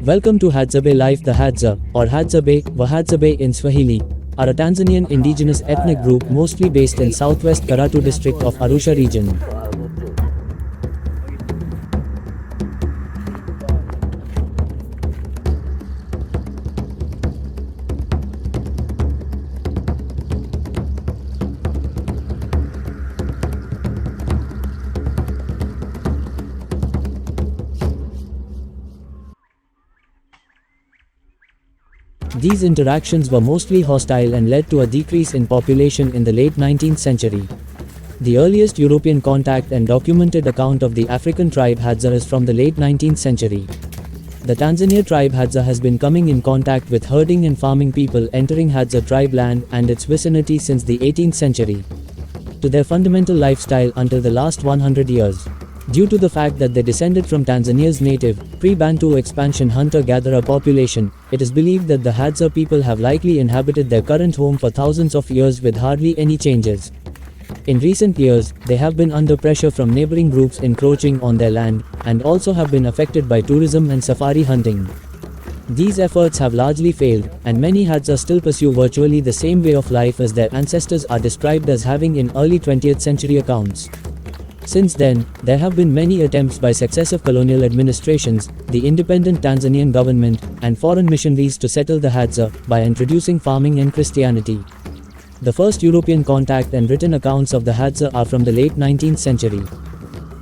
Welcome to Hadzabe Life. The Hadza, or Hadzabe, Wahadzabe in Swahili, are a Tanzanian indigenous ethnic group mostly based in southwest Karatu district of Arusha region. These interactions were mostly hostile and led to a decrease in population in the late 19th century. The earliest European contact and documented account of the African tribe Hadza is from the late 19th century. The Tanzania tribe Hadza has been coming in contact with herding and farming people entering Hadza tribe land and its vicinity since the 18th century, to their fundamental lifestyle until the last 100 years. Due to the fact that they descended from Tanzania's native, pre-Bantu expansion hunter-gatherer population, it is believed that the Hadza people have likely inhabited their current home for thousands of years with hardly any changes. In recent years, they have been under pressure from neighboring groups encroaching on their land, and also have been affected by tourism and safari hunting. These efforts have largely failed, and many Hadza still pursue virtually the same way of life as their ancestors are described as having in early 20th century accounts. Since then, there have been many attempts by successive colonial administrations, the independent Tanzanian government, and foreign missionaries to settle the Hadza by introducing farming and Christianity. The first European contact and written accounts of the Hadza are from the late 19th century.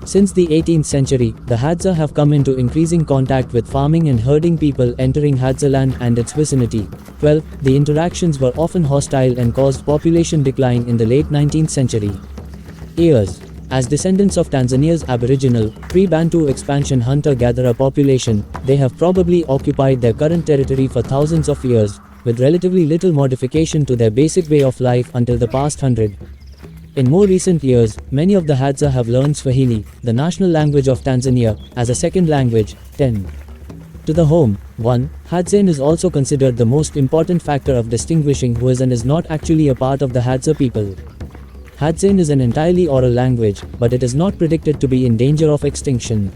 Since the 18th century, the Hadza have come into increasing contact with farming and herding people entering Hadza land and its vicinity. Well, the interactions were often hostile and caused population decline in the late 19th century. Years. As descendants of Tanzania's aboriginal, pre-Bantu expansion hunter-gatherer population, they have probably occupied their current territory for thousands of years, with relatively little modification to their basic way of life until the past 100. In more recent years, many of the Hadza have learned Swahili, the national language of Tanzania, as a second language. 10. To the home. 1. Hadzane is also considered the most important factor of distinguishing who is and is not actually a part of the Hadza people. Hadzane is an entirely oral language, but it is not predicted to be in danger of extinction.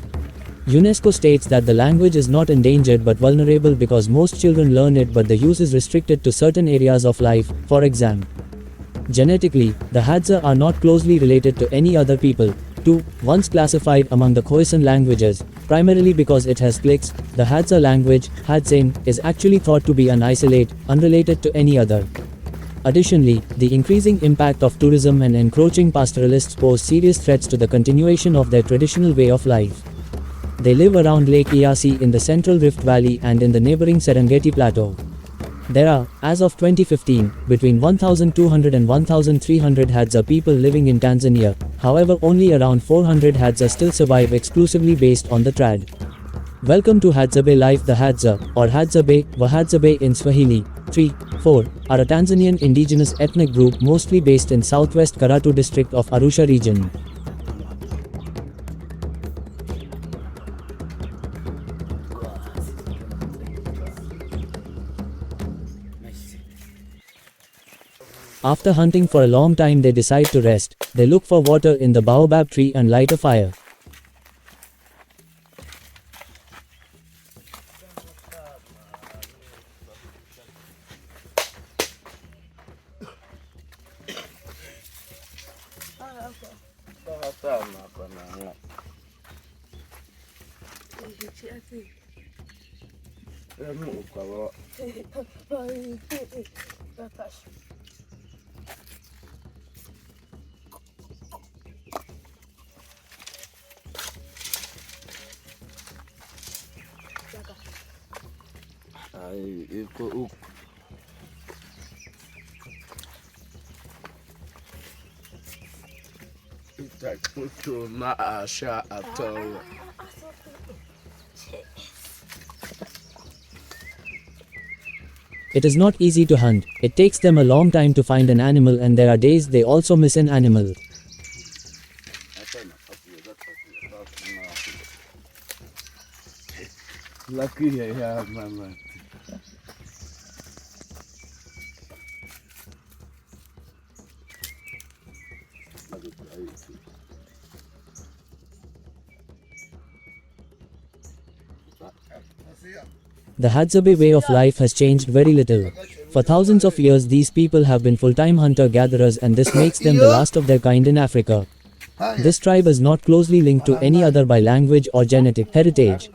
UNESCO states that the language is not endangered but vulnerable because most children learn it, but the use is restricted to certain areas of life, for example. Genetically, the Hadza are not closely related to any other people. 2. Once classified among the Khoisan languages, primarily because it has clicks, the Hadza language, Hadzane, is actually thought to be an isolate, unrelated to any other. Additionally, the increasing impact of tourism and encroaching pastoralists pose serious threats to the continuation of their traditional way of life. They live around Lake Eyasi in the central Rift Valley and in the neighboring Serengeti Plateau. There are, as of 2015, between 1,200 and 1,300 Hadza people living in Tanzania. However, only around 400 Hadza still survive exclusively based on the trad. Welcome to Hadzabe Life. The Hadza, or Hadzabe, Wahadzabe in Swahili, 3. 4. are a Tanzanian indigenous ethnic group mostly based in southwest Karatu district of Arusha region. After hunting for a long time, they decide to rest. They look for water in the baobab tree and light a fire. It is not easy to hunt. It takes them a long time to find an animal, and there are days they also miss an animal. The Hadzabe way of life has changed very little. For thousands of years these people have been full-time hunter-gatherers and this makes them the last of their kind in Africa. This tribe is not closely linked to any other by language or genetic heritage.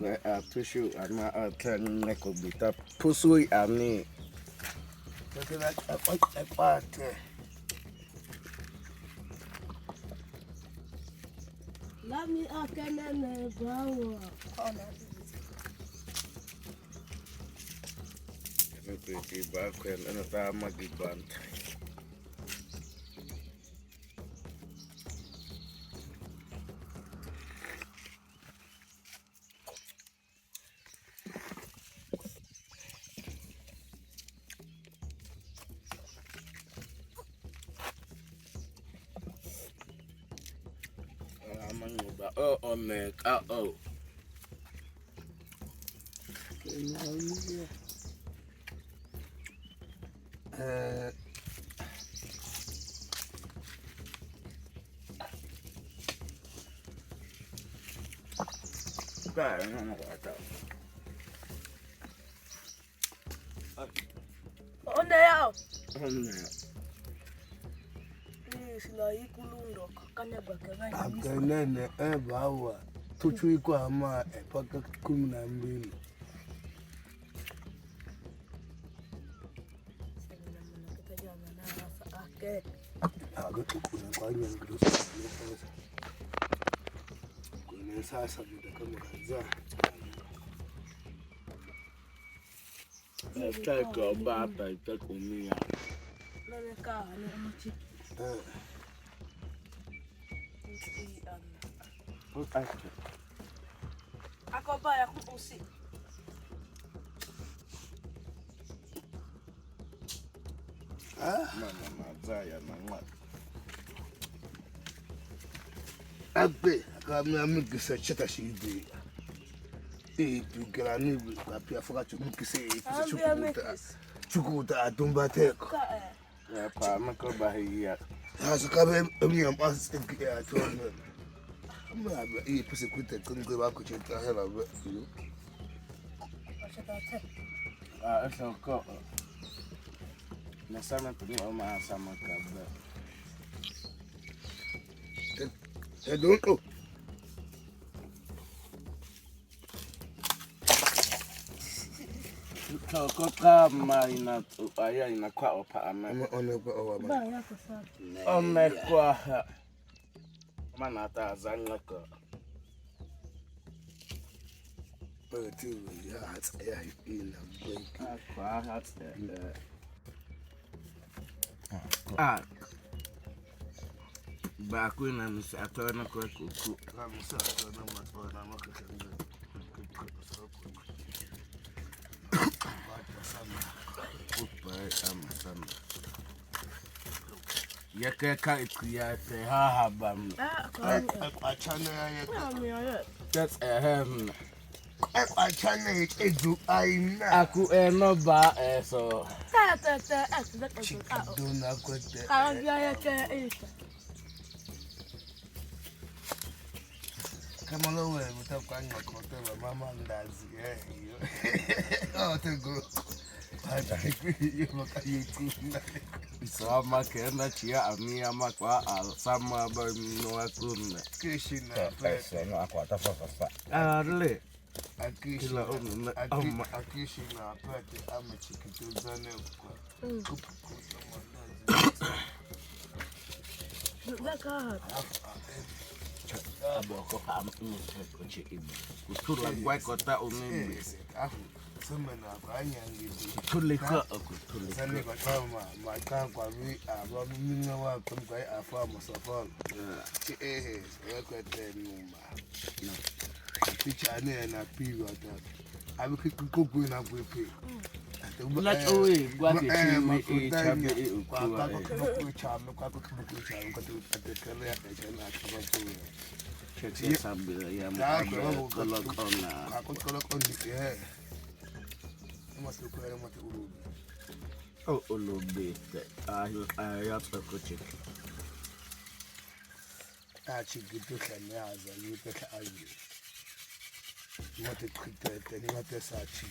Ngote cricket ni ngote sachi.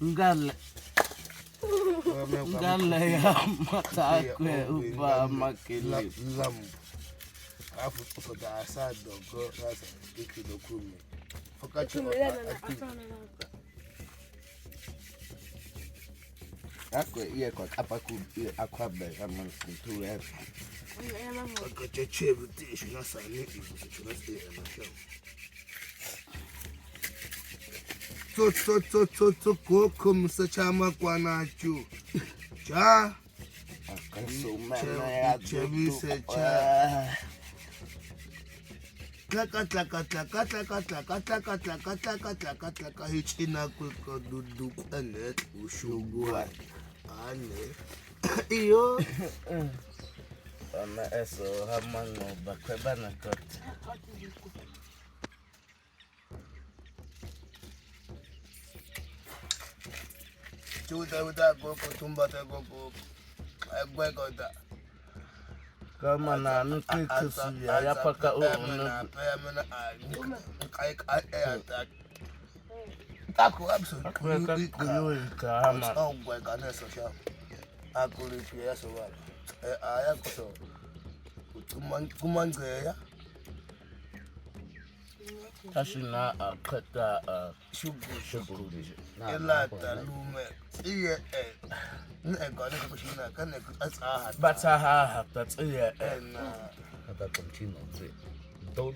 Ngale ya matakwe uba makele. Lamb. Afu for the aside go that's ikilo kumi. Fokacho. Akwe iye kwa apaku akwabe kama mtu wewe. Akacheche butisho nasani ibutisho nasema to koko msachama kwa nacho. Cha. Akasomana ya chebise cha. Tlaka hichina kwa dudu ane ushugwa ane iyo ana eso hamango bakwebana kote chuta koko tumbata koko egwe kota kama na nukitu ya paka amena kai ata tako absolutely kama ogwe kana so sha akuli pia so wala aya koso kumangeya tashina akata shugu ela talume iye ngekona kushina kana kutsaha batsaha batsiye na Ada continua, zi. Do.